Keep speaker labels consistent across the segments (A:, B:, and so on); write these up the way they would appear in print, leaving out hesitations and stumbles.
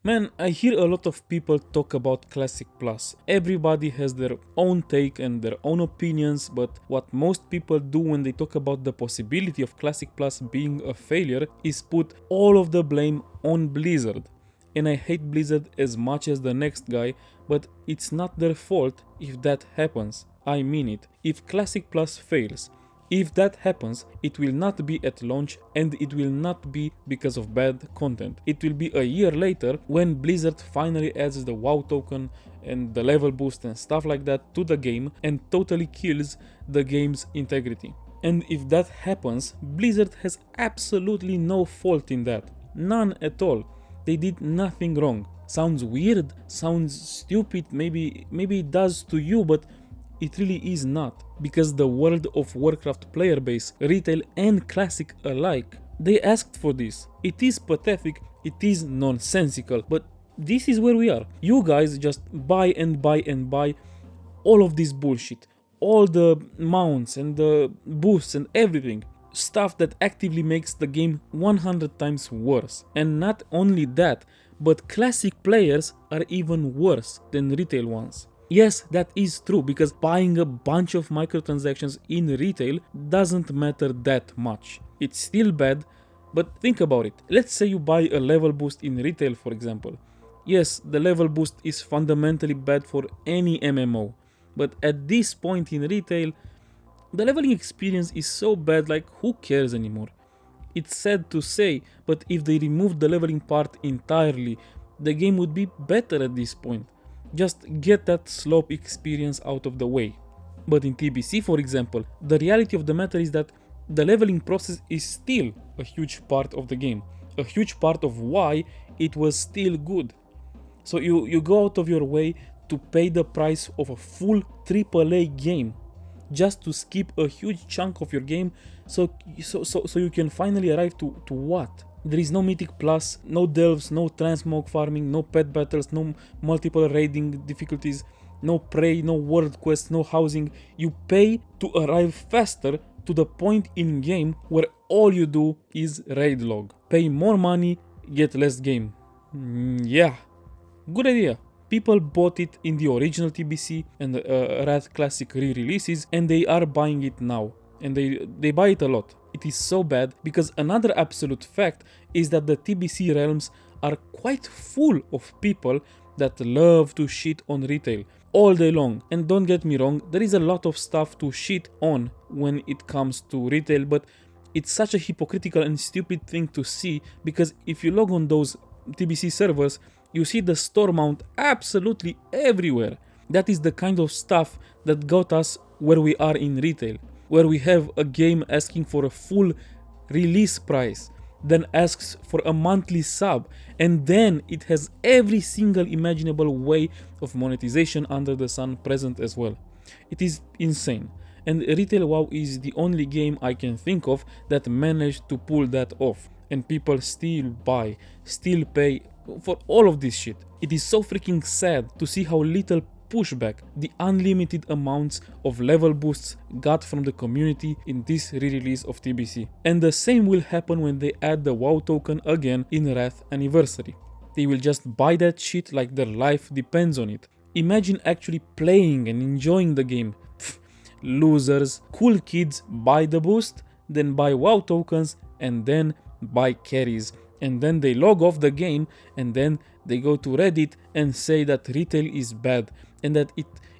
A: Man, I hear a lot of people talk about Classic Plus. Everybody has their own take and their own opinions, but what most people do when they talk about the possibility of Classic Plus being a failure is put all of the blame on Blizzard. And I hate Blizzard as much as the next guy, but it's not their fault if that happens. I mean it. If Classic Plus fails, if that happens, it will not be at launch and it will not be because of bad content. It will be a year later when Blizzard finally adds the WoW token and the level boost and stuff like that to the game and totally kills the game's integrity. And if that happens, Blizzard has absolutely no fault in that. None at all. They did nothing wrong. Sounds weird, sounds stupid, maybe it does to you, but it really is not, because the World of Warcraft player base, retail and classic alike, they asked for this. It is pathetic, it is nonsensical, but this is where we are. You guys just buy and buy and buy all of this bullshit, all the mounts and the boosts and everything. Stuff that actively makes the game 100 times worse. And not only that, but classic players are even worse than retail ones. Yes, that is true, because buying a bunch of microtransactions in retail doesn't matter that much. It's still bad, but think about it. Let's say you buy a level boost in retail, for example. Yes, the level boost is fundamentally bad for any MMO, but at this point in retail, the leveling experience is so bad, like who cares anymore? It's sad to say, but if they removed the leveling part entirely, the game would be better at this point. Just get that slope experience out of the way. But in TBC, for example, the reality of the matter is that the leveling process is still a huge part of the game, a huge part of why it was still good. So you go out of your way to pay the price of a full AAA game just to skip a huge chunk of your game so you can finally arrive to what? There is no Mythic Plus, no delves, no transmog farming, no pet battles, no multiple raiding difficulties, no prey, no world quests, no housing. You pay to arrive faster to the point in game where all you do is raid log. Pay more money, get less game. Yeah, good idea. People bought it in the original TBC and Wrath Classic re-releases, and they are buying it now. And they buy it a lot. It is so bad because another absolute fact is that the TBC realms are quite full of people that love to shit on retail all day long. And don't get me wrong, there is a lot of stuff to shit on when it comes to retail, but it's such a hypocritical and stupid thing to see, because if you log on those TBC servers, you see the store mount absolutely everywhere. That is the kind of stuff that got us where we are in retail, where we have a game asking for a full release price, then asks for a monthly sub, and then it has every single imaginable way of monetization under the sun present as well. It is insane. And Retail WoW is the only game I can think of that managed to pull that off. And people still buy, still pay for all of this shit. It is so freaking sad to see how little pushback the unlimited amounts of level boosts got from the community in this re-release of TBC. And the same will happen when they add the WoW token again in Wrath Anniversary. They will just buy that shit like their life depends on it. Imagine actually playing and enjoying the game. Pfft, losers. Cool kids buy the boost, then buy WoW tokens, and then buy carries. And then they log off the game, and then they go to Reddit and say that retail is bad and that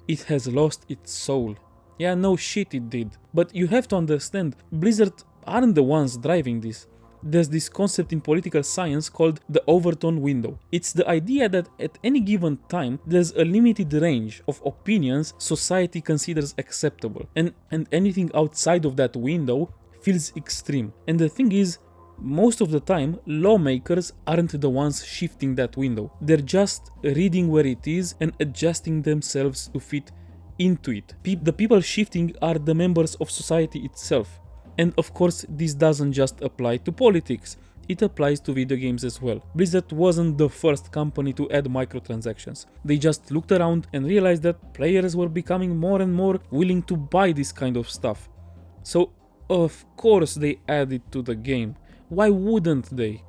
A: it has lost its soul. Yeah, no shit it did. But you have to understand, Blizzard aren't the ones driving this. There's this concept in political science called the Overtone window. It's the idea that at any given time, there's a limited range of opinions society considers acceptable. And anything outside of that window feels extreme. And the thing is, most of the time, lawmakers aren't the ones shifting that window. They're just reading where it is and adjusting themselves to fit into it. The people shifting are the members of society itself. And of course, this doesn't just apply to politics. It applies to video games as well. Blizzard wasn't the first company to add microtransactions. They just looked around and realized that players were becoming more and more willing to buy this kind of stuff. So, of course, they added to the game. Why wouldn't they?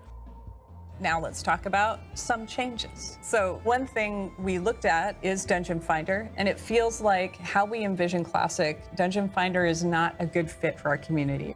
B: Now let's talk about some changes. So one thing we looked at is Dungeon Finder, and it feels like how we envision Classic, Dungeon Finder is not a good fit for our community.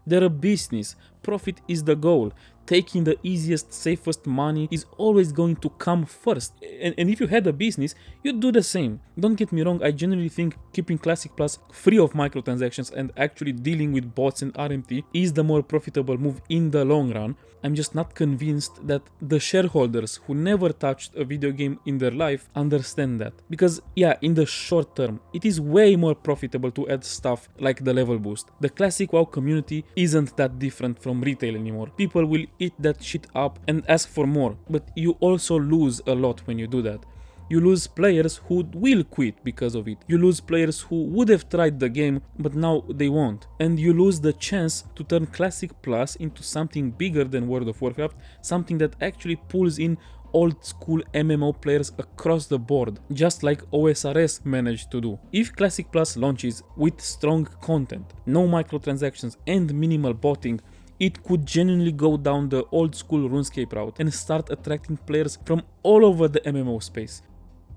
A: They're a business. Profit is the goal. Taking the easiest, safest money is always going to come first. And if you had a business, you'd do the same. Don't get me wrong, I generally think keeping Classic Plus free of microtransactions and actually dealing with bots and RMT is the more profitable move in the long run. I'm just not convinced that the shareholders who never touched a video game in their life understand that. Because yeah, in the short term, it is way more profitable to add stuff like the level boost. The Classic WoW community isn't that different from retail anymore. People will eat that shit up and ask for more, but you also lose a lot when you do that. You lose players who will quit because of it. You lose players who would have tried the game, but now they won't. And you lose the chance to turn Classic Plus into something bigger than World of Warcraft, something that actually pulls in old school MMO players across the board, just like OSRS managed to do. If Classic Plus launches with strong content, no microtransactions and minimal botting, it could genuinely go down the old school RuneScape route and start attracting players from all over the MMO space.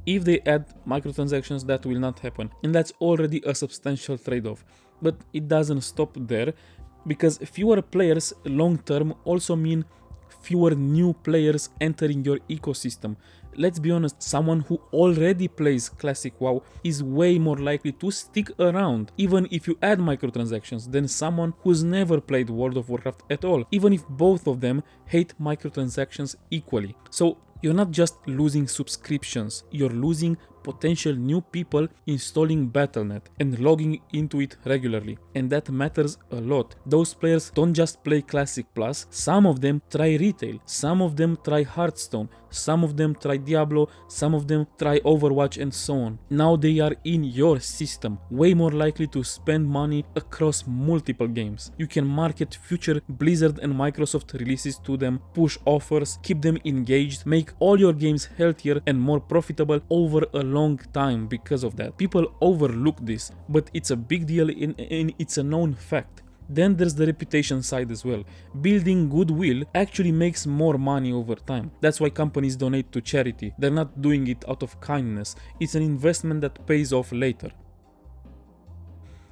A: If they add microtransactions, that will not happen, and that's already a substantial trade-off. But it doesn't stop there, because fewer players long term also mean fewer new players entering your ecosystem. Let's be honest, someone who already plays Classic WoW is way more likely to stick around, even if you add microtransactions, than someone who's never played World of Warcraft at all, even if both of them hate microtransactions equally. So you're not just losing subscriptions, you're losing potential new people installing Battle.net and logging into it regularly. And that matters a lot. Those players don't just play Classic Plus, some of them try retail, some of them try Hearthstone, some of them try Diablo, some of them try Overwatch and so on. Now they are in your system, way more likely to spend money across multiple games. You can market future Blizzard and Microsoft releases to them, push offers, keep them engaged, make all your games healthier and more profitable over a long time because of that. People overlook this, but it's a big deal and it's a known fact. Then there's the reputation side as well. Building goodwill actually makes more money over time. That's why companies donate to charity. They're not doing it out of kindness. It's an investment that pays off later.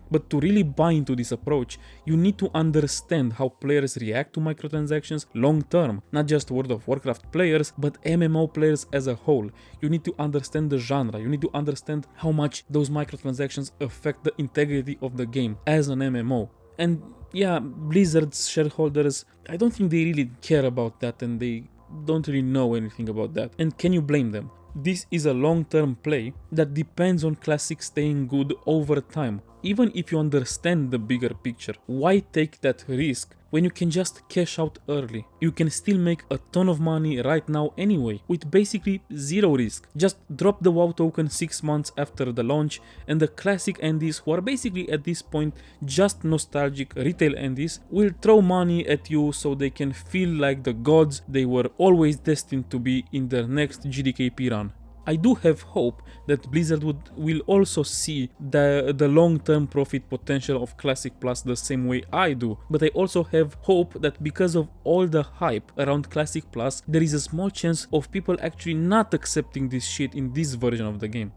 A: But to really buy into this approach, you need to understand how players react to microtransactions long term, not just World of Warcraft players, but MMO players as a whole. You need to understand the genre, you need to understand how much those microtransactions affect the integrity of the game as an MMO. And yeah, Blizzard's shareholders, I don't think they really care about that and they don't really know anything about that. And can you blame them? This is a long-term play that depends on Classic staying good over time. Even if you understand the bigger picture, why take that risk when you can just cash out early? You can still make a ton of money right now anyway, with basically zero risk. Just drop the WoW token 6 months after the launch, and the Classic Andies, who are basically at this point just nostalgic retail Andies, will throw money at you so they can feel like the gods they were always destined to be in their next GDKP run. I do have hope that Blizzard will also see the long-term profit potential of Classic Plus the same way I do, but I also have hope that because of all the hype around Classic Plus, there is a small chance of people actually not accepting this shit in this version of the game.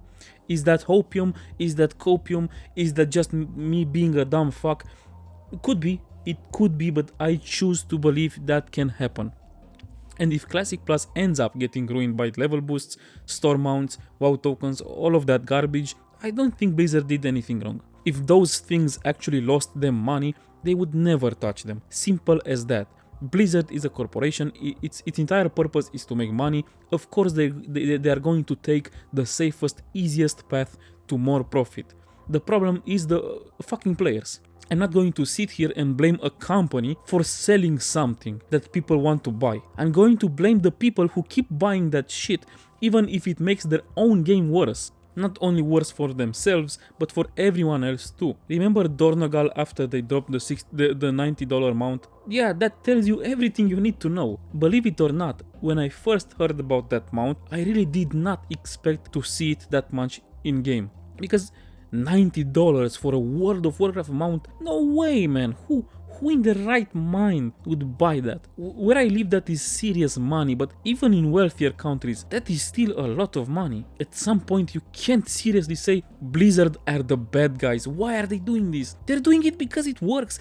A: Is that hopium? Is that copium? Is that just me being a dumb fuck? It could be, but I choose to believe that can happen. And if Classic Plus ends up getting ruined by level boosts, store mounts, WoW tokens, all of that garbage, I don't think Blizzard did anything wrong. If those things actually lost them money, they would never touch them. Simple as that. Blizzard is a corporation, its entire purpose is to make money. Of course they are going to take the safest, easiest path to more profit. The problem is the fucking players. I'm not going to sit here and blame a company for selling something that people want to buy. I'm going to blame the people who keep buying that shit even if it makes their own game worse. Not only worse for themselves, but for everyone else too. Remember Dornogal after they dropped the $90 mount? Yeah, that tells you everything you need to know. Believe it or not, when I first heard about that mount, I really did not expect to see it that much in game. Because $90 for a World of Warcraft mount? No way, man. Who in the right mind would buy that? Where I live, that is serious money, but even in wealthier countries, that is still a lot of money. At some point, you can't seriously say Blizzard are the bad guys. Why are they doing this? They're doing it because it works.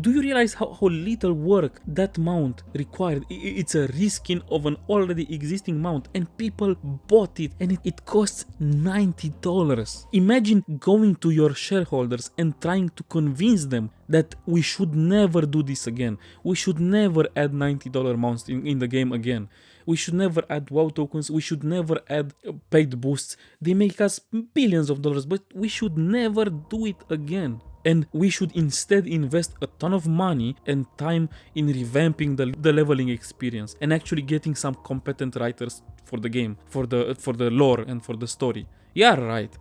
A: Do you realize how little work that mount required? It's a reskin of an already existing mount, and people bought it, and it costs $90. Imagine going to your shareholders and trying to convince them that we should never do this again. We should never add $90 mounts in the game again. We should never add WoW tokens. We should never add paid boosts. They make us billions of dollars, but we should never do it again. And we should instead invest a ton of money and time in revamping the leveling experience and actually getting some competent writers for the game, for the lore and for the story. Yeah, right.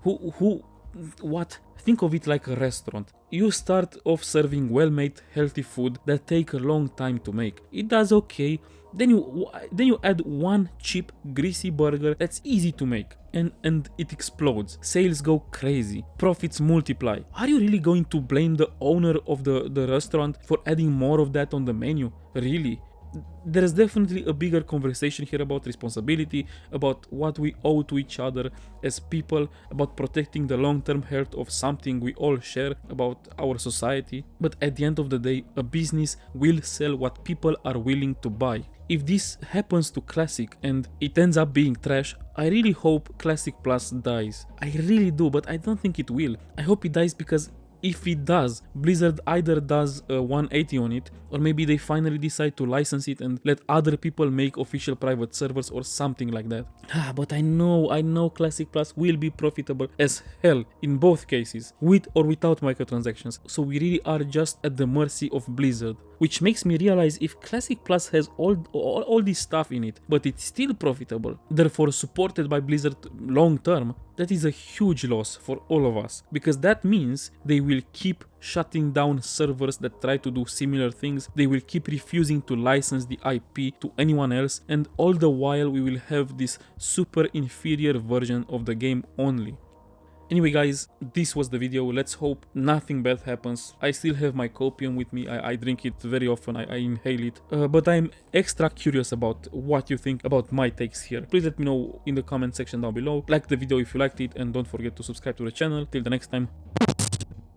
A: What? Think of it like a restaurant. You start off serving well-made, healthy food that take a long time to make. It does okay. Then you add one cheap, greasy burger that's easy to make, and it explodes. Sales go crazy. Profits multiply. Are you really going to blame the owner of the restaurant for adding more of that on the menu? Really? There's definitely a bigger conversation here about responsibility, about what we owe to each other as people, about protecting the long-term health of something we all share, about our society. But at the end of the day, a business will sell what people are willing to buy. If this happens to Classic and it ends up being trash, I really hope Classic Plus dies. I really do, but I don't think it will. I hope it dies because if it does, Blizzard either does a 180 on it, or maybe they finally decide to license it and let other people make official private servers or something like that. But I know Classic Plus will be profitable as hell in both cases, with or without microtransactions, so we really are just at the mercy of Blizzard. Which makes me realize if Classic Plus has all this stuff in it, but it's still profitable, therefore supported by Blizzard long term, that is a huge loss for all of us, because that means they will keep shutting down servers that try to do similar things, they will keep refusing to license the IP to anyone else, and all the while we will have this super inferior version of the game only. Anyway guys, this was the video. Let's hope nothing bad happens. I still have my copium with me. I drink it very often, I inhale it. But I'm extra curious about what you think about my takes here. Please let me know in the comment section down below. Like the video if you liked it, and don't forget to subscribe to the channel. Till the next time.